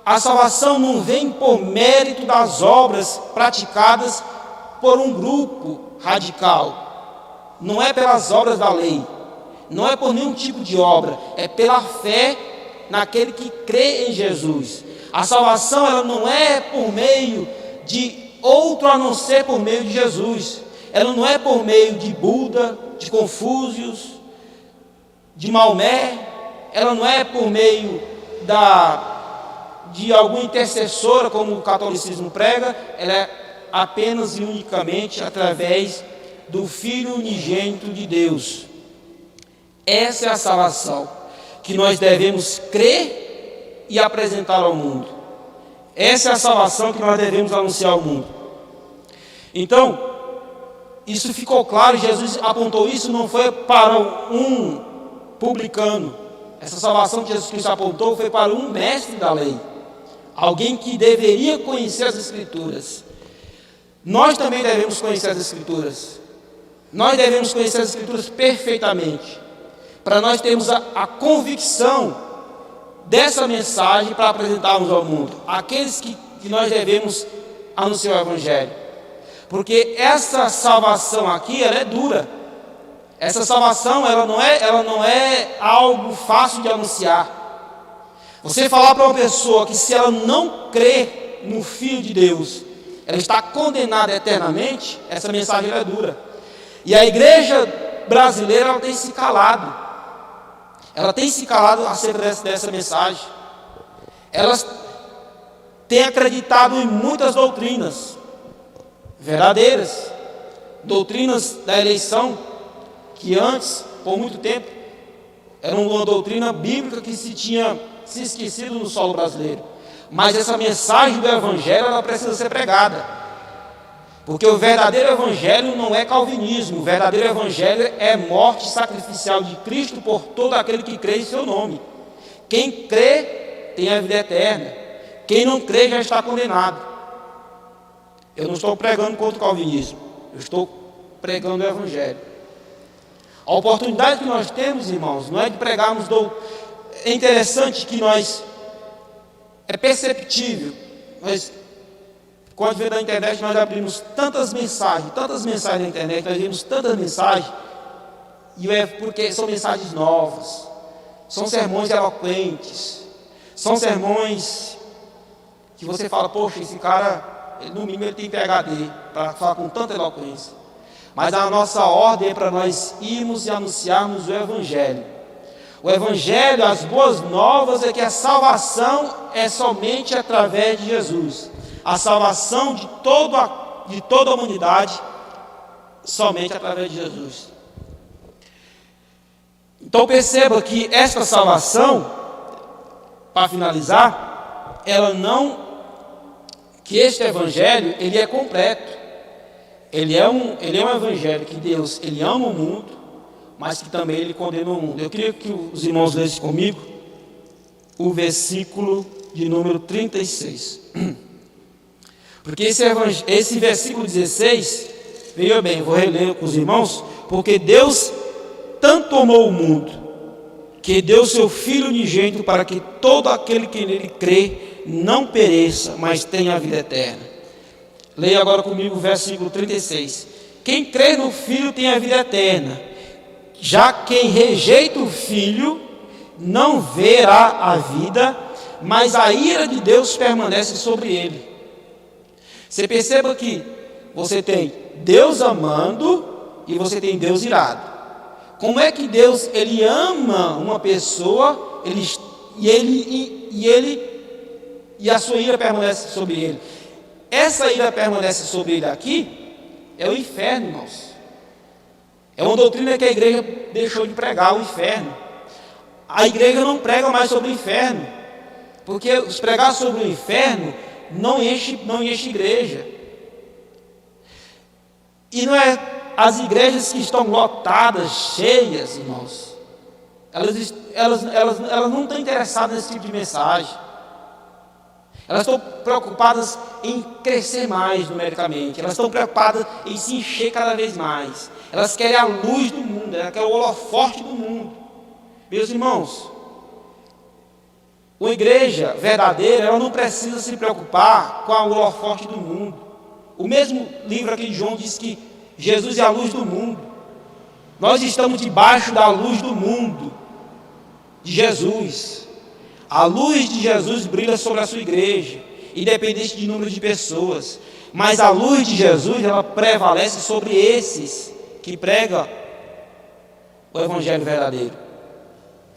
C: a salvação não vem por mérito das obras praticadas por um grupo radical. Não é pelas obras da lei, não é por nenhum tipo de obra, é pela fé naquele que crê em Jesus. A salvação ela não é por meio de outro a não ser por meio de Jesus. Ela não é por meio de Buda, de Confúcios, de Maomé. Ela não é por meio de alguma intercessora, como o catolicismo prega. Ela é apenas e unicamente através do Filho unigênito de Deus. Essa é a salvação que nós devemos crer e apresentar ao mundo. Essa é a salvação que nós devemos anunciar ao mundo. Então, isso ficou claro, Jesus apontou isso, não foi para um publicano. Essa salvação que Jesus Cristo apontou foi para um mestre da lei, alguém que deveria conhecer as Escrituras. Nós também devemos conhecer as Escrituras. Nós devemos conhecer as Escrituras perfeitamente, para nós termos a convicção dessa mensagem para apresentarmos ao mundo, aqueles que nós devemos anunciar o Evangelho. Porque essa salvação aqui, ela é dura. Essa salvação, ela não é algo fácil de anunciar. Você falar para uma pessoa que se ela não crê no Filho de Deus, ela está condenada eternamente, essa mensagem é dura. E a igreja brasileira, ela tem se calado. Ela tem se calado acerca dessa mensagem. Elas têm acreditado em muitas doutrinas verdadeiras, doutrinas da eleição, que antes, por muito tempo, era uma doutrina bíblica que se tinha se esquecido no solo brasileiro. Mas essa mensagem do Evangelho, ela precisa ser pregada. Porque o verdadeiro Evangelho não é calvinismo. O verdadeiro Evangelho é morte sacrificial de Cristo por todo aquele que crê em seu nome. Quem crê tem a vida eterna. Quem não crê já está condenado. Eu não estou pregando contra o calvinismo. Eu estou pregando o Evangelho. A oportunidade que nós temos, irmãos, não é de pregarmos É interessante que é perceptível, quando vem da internet, nós abrimos tantas mensagens na internet, nós vemos tantas mensagens, e é porque são mensagens novas, são sermões eloquentes, são sermões que você fala, poxa, esse cara, no mínimo ele tem PhD, para falar com tanta eloquência. Mas a nossa ordem é para nós irmos e anunciarmos o Evangelho. O Evangelho, as boas novas, é que a salvação é somente através de Jesus. A salvação de toda a humanidade, somente através de Jesus. Então perceba que esta salvação, para finalizar, que este Evangelho, ele é completo. Ele é um Evangelho que Deus, ele ama o mundo, mas que também ele condena o mundo. Eu queria que os irmãos lessem comigo o versículo de número 36. Porque esse versículo 16, veja bem, vou reler com os irmãos, porque Deus tanto amou o mundo, que deu seu Filho unigênito para que todo aquele que nele crê não pereça, mas tenha a vida eterna. Leia agora comigo o versículo 36. Quem crê no Filho tem a vida eterna. Já quem rejeita o Filho não verá a vida, mas a ira de Deus permanece sobre ele. Você perceba que você tem Deus amando e você tem Deus irado. Como é que Deus, ele ama uma pessoa, e a sua ira permanece sobre ele? Essa ira permanece sobre ele aqui, é o inferno, irmãos. É uma doutrina que a igreja deixou de pregar, o inferno. A igreja não prega mais sobre o inferno, porque os pregar sobre o inferno não enche igreja. E não é as igrejas que estão lotadas, cheias, irmãos, elas não estão interessadas nesse tipo de mensagem. Elas estão preocupadas em crescer mais numericamente. Elas estão preocupadas em se encher cada vez mais. Elas querem a luz do mundo, elas querem o holofote do mundo. Meus irmãos, uma igreja verdadeira, ela não precisa se preocupar com o holofote do mundo. O mesmo livro aqui de João diz que Jesus é a luz do mundo. Nós estamos debaixo da luz do mundo, de Jesus. A luz de Jesus brilha sobre a sua igreja, independente de número de pessoas. Mas a luz de Jesus, ela prevalece sobre esses que pregam o Evangelho verdadeiro.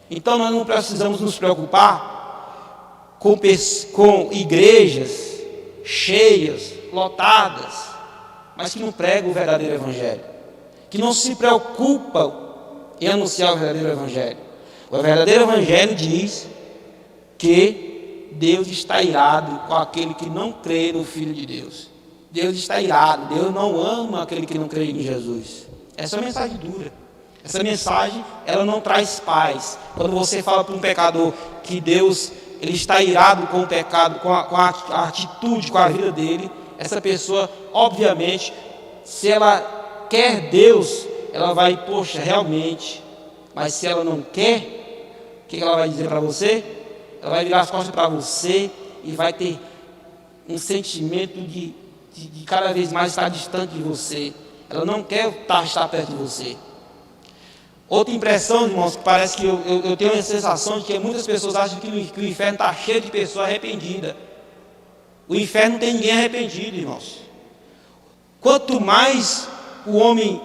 C: Então nós não precisamos nos preocupar com igrejas cheias, lotadas, mas que não pregam o verdadeiro Evangelho, que não se preocupam em anunciar o verdadeiro Evangelho. O verdadeiro Evangelho diz que Deus está irado com aquele que não crê no Filho de Deus. Deus está irado, Deus não ama aquele que não crê em Jesus. Essa é uma mensagem dura. Essa mensagem, ela não traz paz. Quando você fala para um pecador que Deus, ele está irado com o pecado, com a atitude, com a vida dele, essa pessoa, obviamente, se ela quer Deus, ela vai, poxa, realmente. Mas se ela não quer, o que ela vai dizer para você? Ela vai virar as costas para você e vai ter um sentimento de cada vez mais estar distante de você. Ela não quer estar perto de você. Outra impressão, irmãos, que parece que eu tenho a sensação de que muitas pessoas acham que o inferno está cheio de pessoas arrependidas. O inferno não tem ninguém arrependido, irmãos. Quanto mais o homem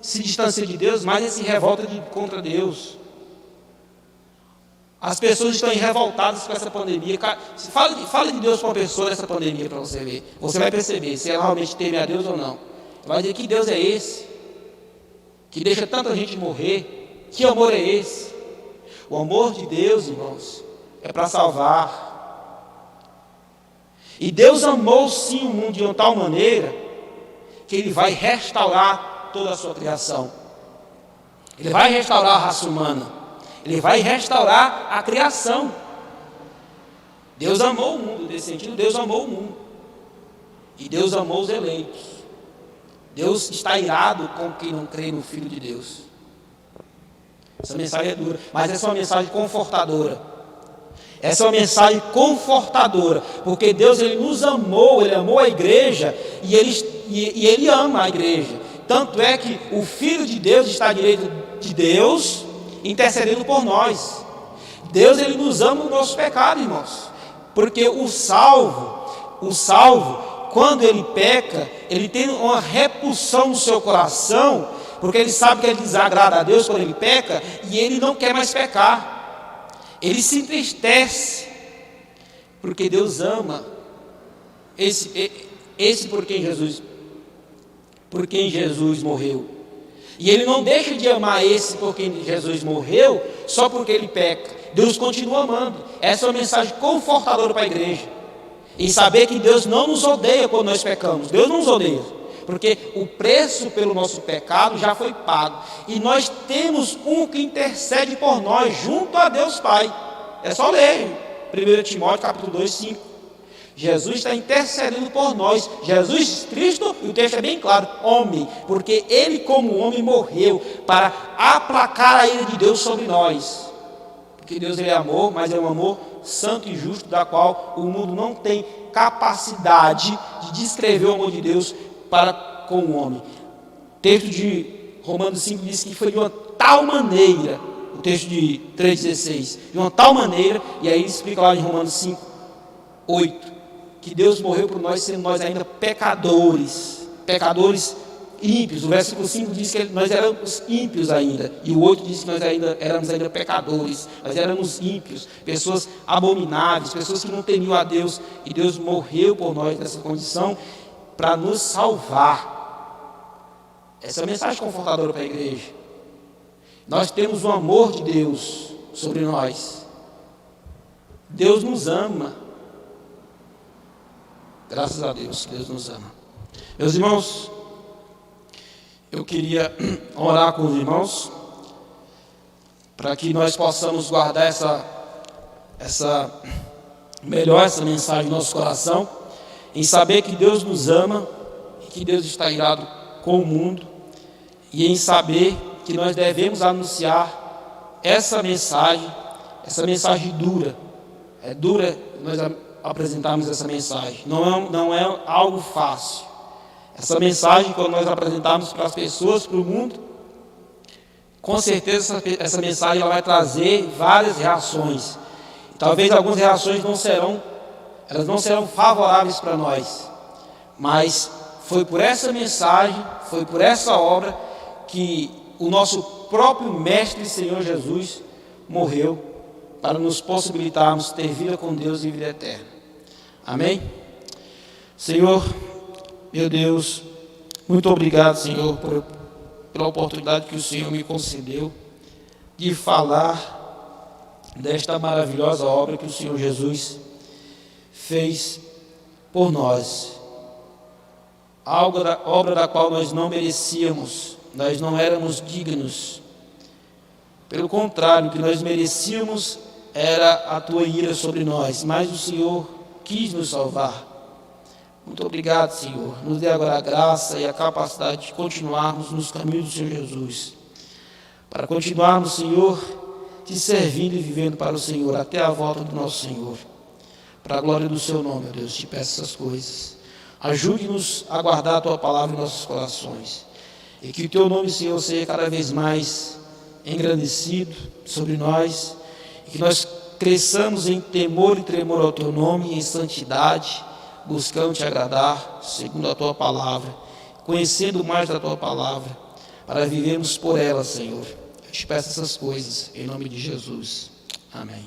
C: se distancia de Deus, mais ele se revolta contra Deus. As pessoas estão revoltadas com essa pandemia. Fala de Deus para uma pessoa nessa pandemia para você ver. Você vai perceber se ela realmente teme a Deus ou não. Vai dizer: que Deus é esse que deixa tanta gente morrer? Que amor é esse? O amor de Deus, irmãos, é para salvar. E Deus amou sim o mundo de uma tal maneira que Ele vai restaurar toda a sua criação. Ele vai restaurar a raça humana. Ele vai restaurar a criação. Deus amou o mundo, nesse sentido, Deus amou o mundo. E Deus amou os eleitos. Deus está irado com quem não crê no Filho de Deus. Essa mensagem é dura, mas essa é uma mensagem confortadora. Essa é uma mensagem confortadora, porque Deus, Ele nos amou, Ele amou a igreja, e Ele ama a igreja. Tanto é que o Filho de Deus está à direita de Deus, intercedendo por nós. Deus, Ele nos ama no nosso pecado, irmãos, porque o salvo, quando ele peca, ele tem uma repulsão no seu coração, porque ele sabe que ele desagrada a Deus quando ele peca, e ele não quer mais pecar. Ele se entristece, porque Deus ama esse por quem Jesus morreu. E Ele não deixa de amar esse por quem Jesus morreu, só porque ele peca. Deus continua amando. Essa é uma mensagem confortadora para a igreja. E saber que Deus não nos odeia quando nós pecamos. Deus não nos odeia, porque o preço pelo nosso pecado já foi pago. E nós temos um que intercede por nós, junto a Deus Pai. É só ler 1 Timóteo capítulo 2, 5. Jesus está intercedendo por nós. Jesus Cristo, e o texto é bem claro, homem, porque Ele como homem morreu para aplacar a ira de Deus sobre nós. Porque Deus, Ele é amor, mas é um amor santo e justo, da qual o mundo não tem capacidade de descrever o amor de Deus para com o homem. O texto de Romanos 5 diz que foi de uma tal maneira, o texto de 3,16, de uma tal maneira, e aí ele explica lá em Romanos 5, 8, que Deus morreu por nós, sendo nós ainda pecadores ímpios. O versículo 5 diz que nós éramos ímpios ainda, e o 8 diz que nós éramos ainda pecadores, nós éramos ímpios, pessoas abomináveis, pessoas que não temiam a Deus, e Deus morreu por nós nessa condição para nos salvar. Essa é a mensagem confortadora para a igreja. Nós temos o amor de Deus sobre nós. Deus nos ama. Graças a Deus, Deus nos ama. Meus irmãos, eu queria orar com os irmãos para que nós possamos guardar essa mensagem no nosso coração, em saber que Deus nos ama, que Deus está irado com o mundo, e em saber que nós devemos anunciar essa mensagem dura. É dura nós apresentarmos essa mensagem, não é algo fácil. Essa mensagem, quando nós apresentarmos para as pessoas, para o mundo, com certeza essa mensagem ela vai trazer várias reações. Talvez algumas reações não serão favoráveis para nós, mas foi por essa mensagem, foi por essa obra que o nosso próprio Mestre e Senhor Jesus morreu para nos possibilitarmos ter vida com Deus e vida eterna. Amém? Senhor, meu Deus, muito obrigado, Senhor, pela oportunidade que o Senhor me concedeu de falar desta maravilhosa obra que o Senhor Jesus fez por nós. Obra da qual nós não merecíamos, nós não éramos dignos. Pelo contrário, o que nós merecíamos era a tua ira sobre nós, mas o Senhor quis nos salvar. Muito obrigado, Senhor. Nos dê agora a graça e a capacidade de continuarmos nos caminhos do Senhor Jesus, para continuarmos, Senhor, te servindo e vivendo para o Senhor até a volta do nosso Senhor. Para a glória do seu nome, meu Deus, te peço essas coisas. Ajude-nos a guardar a tua palavra em nossos corações, e que o teu nome, Senhor, seja cada vez mais engrandecido sobre nós, e que nós cresçamos em temor e tremor ao teu nome, em santidade, buscando te agradar, segundo a tua palavra, conhecendo mais da tua palavra, para vivermos por ela, Senhor. Eu te peço essas coisas, em nome de Jesus. Amém.